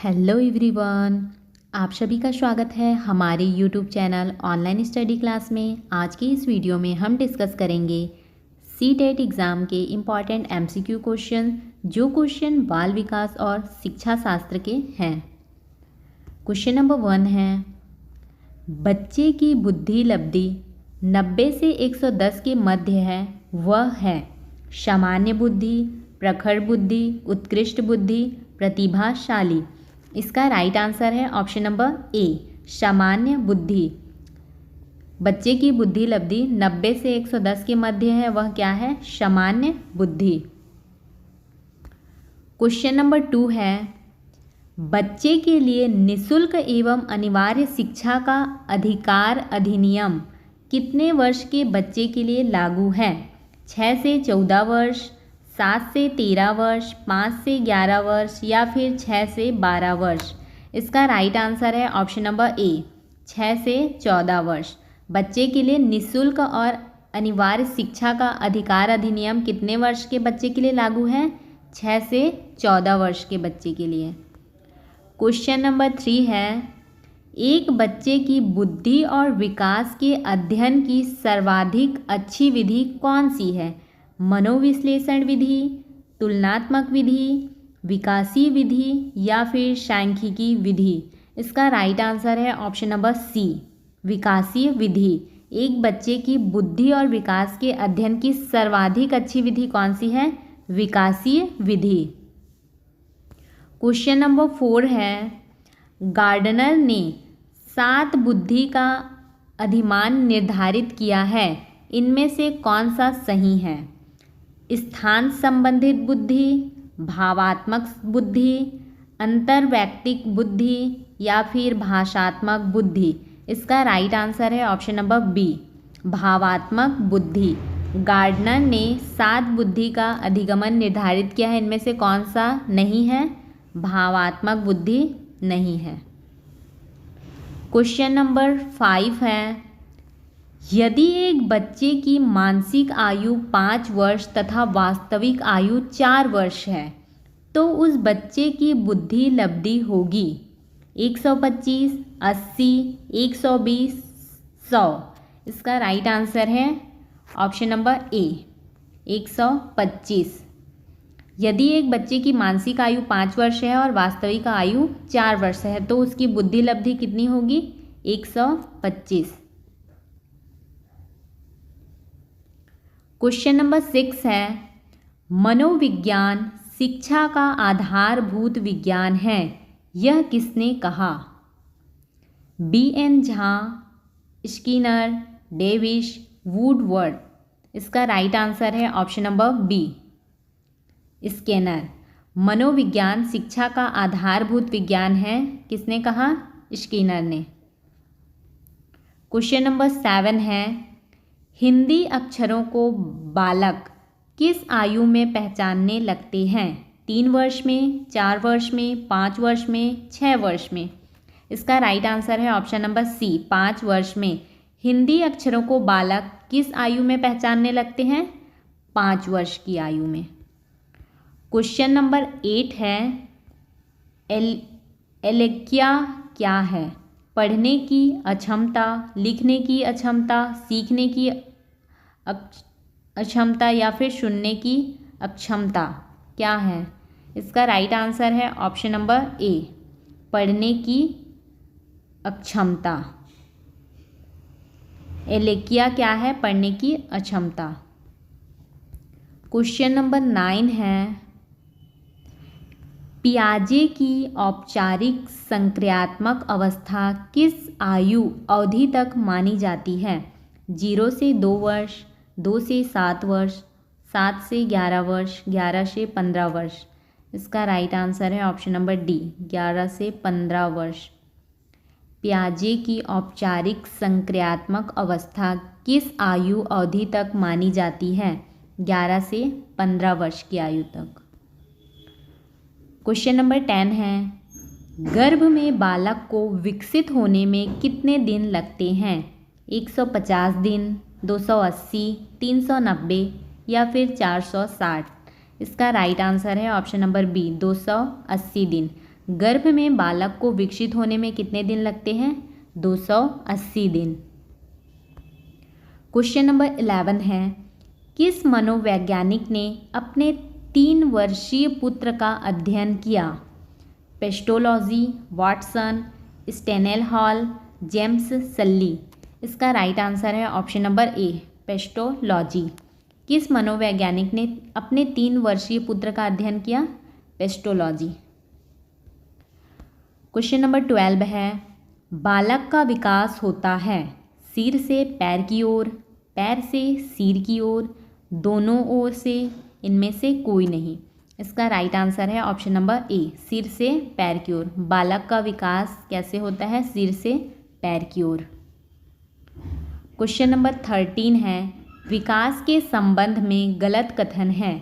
Hello everyone, आप सभी का स्वागत है हमारे YouTube channel online study class में। आज की इस वीडियो में हम डिस्कस करेंगे सीटेट एग्ज़ाम के इम्पॉर्टेंट एमसीक्यू क्वेश्चन, जो क्वेश्चन बाल विकास और शिक्षा शास्त्र के हैं। क्वेश्चन नंबर 1 है, बच्चे की बुद्धि लब्धि 90 से 110 के मध्य है, वह है सामान्य बुद्धि, प्रखर बुद्धि, उत्कृष्ट बुद्धि, प्रतिभाशाली। इसका राइट आंसर है ऑप्शन नंबर ए, सामान्य बुद्धि। बच्चे की बुद्धि लब्धि 90 से 110 के मध्य है, वह क्या है? सामान्य बुद्धि। क्वेश्चन नंबर 2 है, बच्चे के लिए निशुल्क एवं अनिवार्य शिक्षा का अधिकार अधिनियम कितने वर्ष के बच्चे के लिए लागू है? 6 से 14 वर्ष, 7 से 13 वर्ष, 5 से 11 वर्ष या फिर 6 से 12 वर्ष। इसका राइट आंसर है ऑप्शन नंबर ए, 6 से 14 वर्ष। बच्चे के लिए निशुल्क और अनिवार्य शिक्षा का अधिकार अधिनियम कितने वर्ष के बच्चे के लिए लागू है? 6 से 14 वर्ष के बच्चे के लिए। क्वेश्चन नंबर 3 है, एक बच्चे की बुद्धि और विकास के अध्ययन की सर्वाधिक अच्छी विधि कौन सी है? मनोविश्लेषण विधि, तुलनात्मक विधि, विकासीय विधि या फिर सांख्यिकी विधि। इसका राइट आंसर है ऑप्शन नंबर सी, विकासीय विधि। एक बच्चे की बुद्धि और विकास के अध्ययन की सर्वाधिक अच्छी विधि कौन सी है? विकासीय विधि। क्वेश्चन नंबर 4 है, गार्डनर ने 7 बुद्धि का अधिमान निर्धारित किया है, इनमें से कौन सा सही है? स्थान संबंधित बुद्धि, भावात्मक बुद्धि, अंतर्वैयक्तिक बुद्धि या फिर भाषात्मक बुद्धि। इसका राइट आंसर है ऑप्शन नंबर बी, भावात्मक बुद्धि। गार्डनर ने 7 बुद्धि का अधिगमन निर्धारित किया है, इनमें से कौन सा नहीं है? भावात्मक बुद्धि नहीं है। क्वेश्चन नंबर 5 है, यदि एक बच्चे की मानसिक आयु 5 वर्ष तथा वास्तविक आयु 4 वर्ष है, तो उस बच्चे की बुद्धि लब्धि होगी 125, 80, 120, 100। इसका राइट आंसर है ऑप्शन नंबर ए, 125। यदि एक बच्चे की मानसिक आयु 5 वर्ष है और वास्तविक आयु 4 वर्ष है, तो उसकी बुद्धि लब्धि कितनी होगी? 125। क्वेश्चन नंबर 6 है, मनोविज्ञान शिक्षा का आधारभूत विज्ञान है, यह किसने कहा? B.N. Jha, Skinner, Davis, Woodward. इसका राइट आंसर है ऑप्शन नंबर बी, स्किनर। मनोविज्ञान शिक्षा का आधारभूत विज्ञान है, किसने कहा? स्किनर ने। क्वेश्चन नंबर 7 है, हिंदी अक्षरों को बालक किस आयु में पहचानने लगते हैं? 3 वर्ष में, 4 वर्ष में, 5 वर्ष में, 6 वर्ष में। इसका राइट आंसर है ऑप्शन नंबर सी, 5 वर्ष में। हिंदी अक्षरों को बालक किस आयु में पहचानने लगते हैं? 5 वर्ष की आयु में। क्वेश्चन नंबर 8 है, एलेक्या क्या है? पढ़ने की अक्षमता, लिखने की अक्षमता, सीखने की अक्षमता या फिर सुनने की अक्षमता, क्या है? इसका राइट आंसर है ऑप्शन नंबर ए, पढ़ने की अक्षमता। एलेक्या क्या है? पढ़ने की अक्षमता। क्वेश्चन नंबर 9 है, पियाजे की औपचारिक संक्रियात्मक अवस्था किस आयु अवधि तक मानी जाती है? 0 से 2 वर्ष, 2 से 7 वर्ष, 7 से 11 वर्ष, 11 से 15 वर्ष। इसका राइट आंसर है ऑप्शन नंबर डी, 11 से 15 वर्ष। पियाजे की औपचारिक संक्रियात्मक अवस्था किस आयु अवधि तक मानी जाती है? 11 से 15 वर्ष की आयु तक। क्वेश्चन नंबर 10 है, गर्भ में बालक को विकसित होने में कितने दिन लगते हैं? 150 दिन, 280, 390 या फिर 460। इसका राइट आंसर है ऑप्शन नंबर बी, 280 दिन। गर्भ में बालक को विकसित होने में कितने दिन लगते हैं? 280 दिन। क्वेश्चन नंबर 11 है, किस मनोवैज्ञानिक ने अपने 3 वर्षीय पुत्र का अध्ययन किया? Pestalozzi, Watson, Stanley Hall, James Sully. इसका राइट आंसर है ऑप्शन नंबर ए, पेस्टोलॉजी। किस मनोवैज्ञानिक ने अपने 3 वर्षीय पुत्र का अध्ययन किया? पेस्टोलॉजी। क्वेश्चन नंबर 12 है, बालक का विकास होता है सिर से पैर की ओर, पैर से सिर की ओर, दोनों ओर से, इनमें से कोई नहीं। इसका राइट आंसर है ऑप्शन नंबर ए, सिर से पैर की ओर। बालक का विकास कैसे होता है? सिर से पैर की ओर। क्वेश्चन नंबर 13 है, विकास के संबंध में गलत कथन है।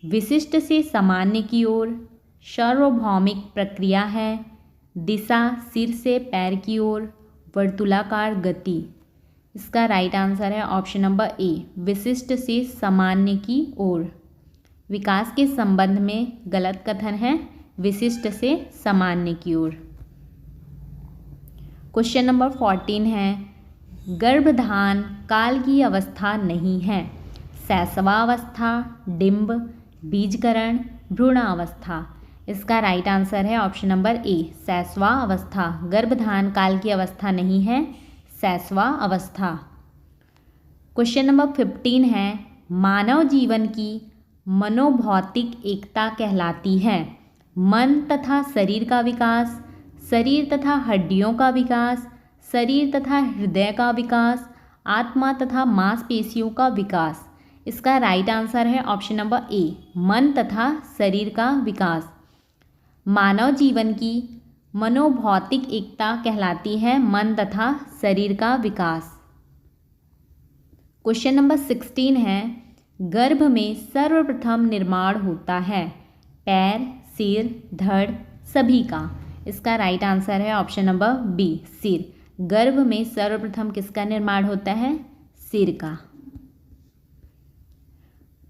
विशिष्ट से सामान्य की ओर, सार्वभौमिक प्रक्रिया है, दिशा सिर से पैर की ओर, वर्तुलाकार गति। इसका राइट आंसर है ऑप्शन नंबर ए, विशिष्ट से सामान्य की ओर। विकास के संबंध में गलत कथन है, विशिष्ट से सामान्य की ओर। क्वेश्चन नंबर 14 है, गर्भधान काल की अवस्था नहीं है। शैशवावस्था, डिंब, बीजकरण, भ्रूणावस्था। इसका राइट आंसर है ऑप्शन नंबर ए, शैशवावस्था। गर्भधान काल की अवस्था नहीं है, शैशवावस्था। क्वेश्चन नंबर 15 है, मानव जीवन की मनोभौतिक एकता कहलाती है मन तथा शरीर का विकास, शरीर तथा हड्डियों का विकास, शरीर तथा हृदय का विकास, आत्मा तथा मांसपेशियों का विकास। इसका राइट आंसर है ऑप्शन नंबर ए, मन तथा शरीर का विकास। मानव जीवन की मनोभौतिक एकता कहलाती है मन तथा शरीर का विकास। क्वेश्चन नंबर 16 है, गर्भ में सर्वप्रथम निर्माण होता है पैर, सिर, धड़ सभी का। इसका राइट आंसर है ऑप्शन नंबर बी, सिर। गर्भ में सर्वप्रथम किसका निर्माण होता है? सिर का।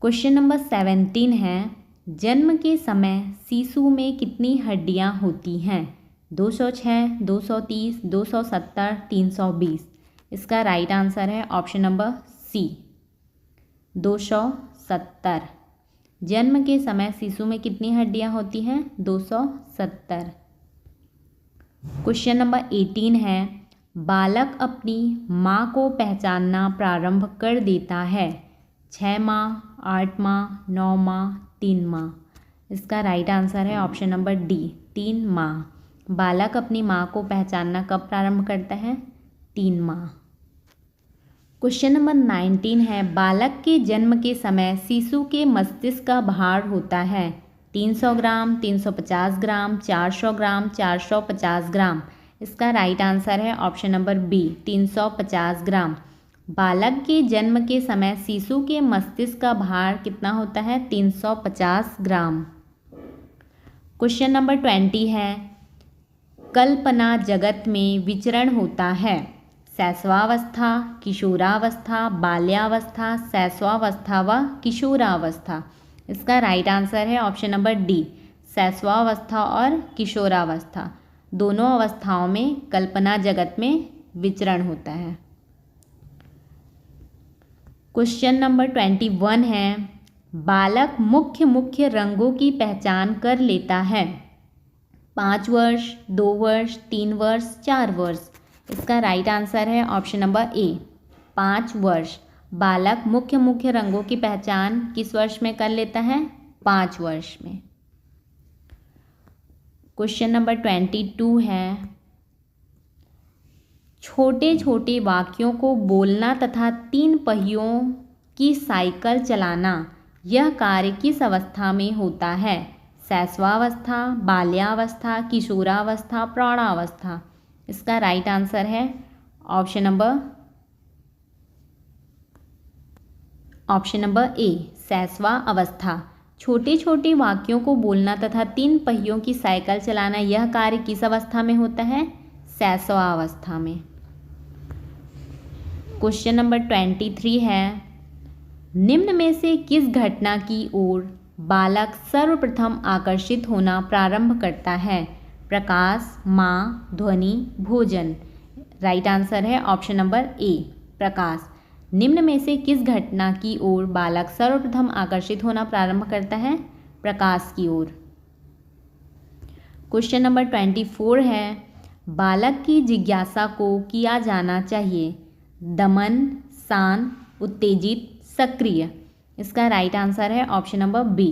क्वेश्चन नंबर 17 है, जन्म के समय शिशु में कितनी हड्डियां होती हैं? 206, 230, 270, 320। इसका राइट आंसर है ऑप्शन नंबर सी, 270। जन्म के समय शिशु में कितनी हड्डियां होती हैं? 270। क्वेश्चन नंबर 18 है, बालक अपनी माँ को पहचानना प्रारंभ कर देता है 6 माह, 8 माह, 9 माह, 3 माह। इसका राइट आंसर है ऑप्शन नंबर डी, 3 माह। बालक अपनी माँ को पहचानना कब प्रारंभ करता है? 3 माह। क्वेश्चन नंबर 19 है, बालक के जन्म के समय शिशु के मस्तिष्क का भार होता है 300 ग्राम, 350 ग्राम, 400 ग्राम, 450 ग्राम। इसका राइट आंसर है ऑप्शन नंबर बी, 350 ग्राम। बालक के जन्म के समय शिशु के मस्तिष्क का भार कितना होता है? 350 ग्राम। क्वेश्चन नंबर 20 है, कल्पना जगत में विचरण होता है शैशवावस्था, किशोरावस्था, बाल्यावस्था, शैशवावस्था व किशोरावस्था। इसका राइट आंसर है ऑप्शन नंबर डी, शैशवावस्था और किशोरावस्था। दोनों अवस्थाओं में कल्पना जगत में विचरण होता है। क्वेश्चन नंबर 21 है, बालक मुख्य रंगों की पहचान कर लेता है 5 वर्ष, 2 वर्ष, 3 वर्ष, 4 वर्ष। इसका राइट आंसर है ऑप्शन नंबर ए, 5 वर्ष। बालक मुख्य रंगों की पहचान किस वर्ष में कर लेता है? 5 वर्ष में। क्वेश्चन नंबर 22 है, छोटे छोटे वाक्यों को बोलना तथा 3 पहियों की साइकिल चलाना यह कार्य किस अवस्था में होता है? शैशवावस्था, बाल्यावस्था, किशोरावस्था, प्रौढ़ावस्था। इसका राइट आंसर है ऑप्शन नंबर ए, शैशवा अवस्था। छोटे छोटे वाक्यों को बोलना तथा 3 पहियों की साइकिल चलाना यह कार्य किस अवस्था में होता है? शैशवावस्था में। क्वेश्चन नंबर 23 है, निम्न में से किस घटना की ओर बालक सर्वप्रथम आकर्षित होना प्रारंभ करता है? प्रकाश, माँ, ध्वनि, भोजन। राइट आंसर है ऑप्शन नंबर ए, प्रकाश। निम्न में से किस घटना की ओर बालक सर्वप्रथम आकर्षित होना प्रारंभ करता है? प्रकाश की ओर। क्वेश्चन नंबर 24 है, बालक की जिज्ञासा को किया जाना चाहिए दमन, शांत, उत्तेजित, सक्रिय। इसका राइट आंसर है ऑप्शन नंबर बी,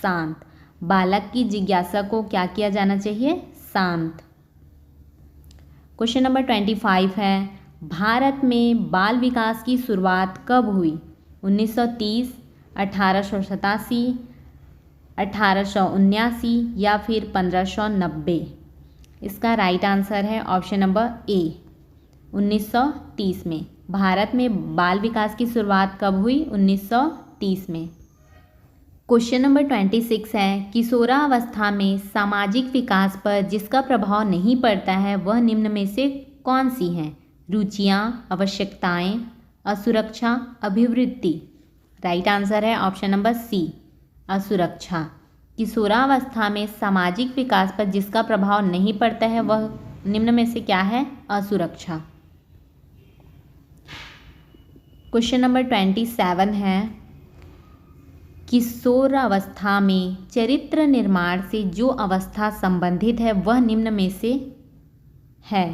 शांत। बालक की जिज्ञासा को क्या किया जाना चाहिए? शांत। क्वेश्चन नंबर 25 है, भारत में बाल विकास की शुरुआत कब हुई? 1930, 1887, 1879 या फिर 1590? इसका राइट आंसर है ऑप्शन नंबर ए, 1930 में। भारत में बाल विकास की शुरुआत कब हुई? 1930 में। क्वेश्चन नंबर 26 है, किशोरावस्था में सामाजिक विकास पर जिसका प्रभाव नहीं पड़ता है वह निम्न में से कौन सी हैं? रुचियाँ, आवश्यकताएं, असुरक्षा, अभिवृत्ति। राइट आंसर है ऑप्शन नंबर सी, असुरक्षा। किशोरावस्था में सामाजिक विकास पर जिसका प्रभाव नहीं पड़ता है वह निम्न में से क्या है? असुरक्षा। क्वेश्चन नंबर 27 है, किशोरावस्था में चरित्र निर्माण से जो अवस्था संबंधित है वह निम्न में से है?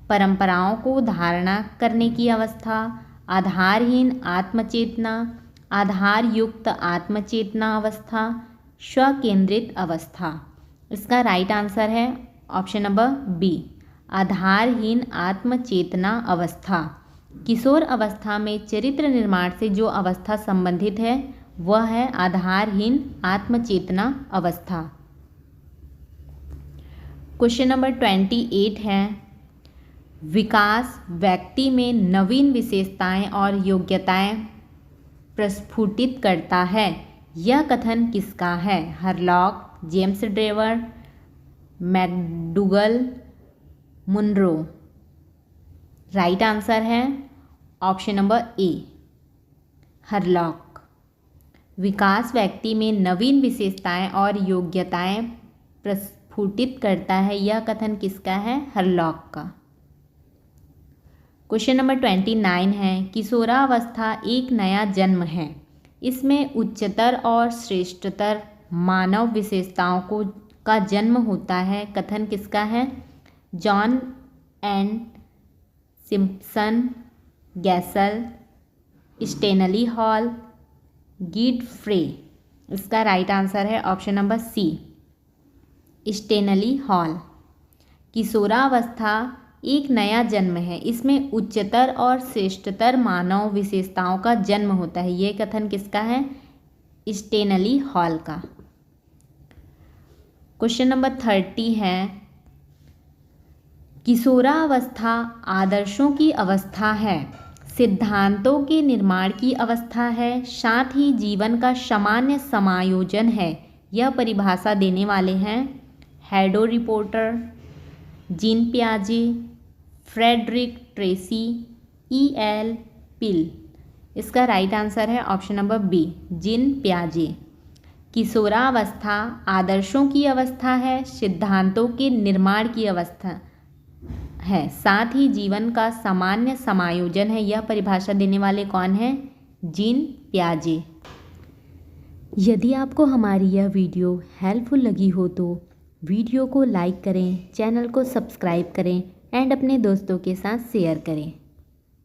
परंपराओं को धारणा करने की अवस्था, आधारहीन आत्मचेतना, आधार युक्त आत्मचेतना अवस्था, स्वकेंद्रित अवस्था। इसका राइट आंसर है ऑप्शन नंबर बी, आधारहीन आत्मचेतना अवस्था। किशोर अवस्था में चरित्र निर्माण से जो अवस्था संबंधित है वह है आधारहीन आत्मचेतना अवस्था। क्वेश्चन नंबर 28 है, विकास व्यक्ति में नवीन विशेषताएं और योग्यताएं प्रस्फुटित करता है। यह कथन किसका है? Hurlock, James Drever, McDougall, Munro. Right answer है ऑप्शन नंबर ए, हरलॉक। विकास व्यक्ति में नवीन विशेषताएं और योग्यताएं प्रस्फुटित करता है। यह कथन किसका है? हरलॉक का। क्वेश्चन नंबर 29 है, किशोरावस्था एक नया जन्म है। इसमें उच्चतर और श्रेष्ठतर मानव विशेषताओं का जन्म होता है। कथन किसका है? John and Simpson, Gesell, Stanley Hall, Godfrey. इसका राइट आंसर है option number C, Stanley Hall. किशोरावस्था एक नया जन्म है, इसमें उच्चतर और श्रेष्ठतर मानव विशेषताओं का जन्म होता है। ये कथन किसका है? स्टेनली हॉल का। क्वेश्चन नंबर 30 है, किशोरावस्था आदर्शों की अवस्था है, सिद्धांतों के निर्माण की अवस्था है, साथ ही जीवन का सामान्य समायोजन है। यह परिभाषा देने वाले हैं हैडो रिपोर्टर, जीन पियाजे, फ्रेडरिक ट्रेसी, E.L. पिल। इसका राइट आंसर है ऑप्शन नंबर बी, जीन पियाजे। किशोरावस्था आदर्शों की अवस्था है, सिद्धांतों के निर्माण की अवस्था है, साथ ही जीवन का सामान्य समायोजन है। यह परिभाषा देने वाले कौन हैं? जीन पियाजे। यदि आपको हमारी यह वीडियो हेल्पफुल लगी हो तो वीडियो को लाइक करें, चैनल को सब्सक्राइब करें एंड अपने दोस्तों के साथ शेयर करें।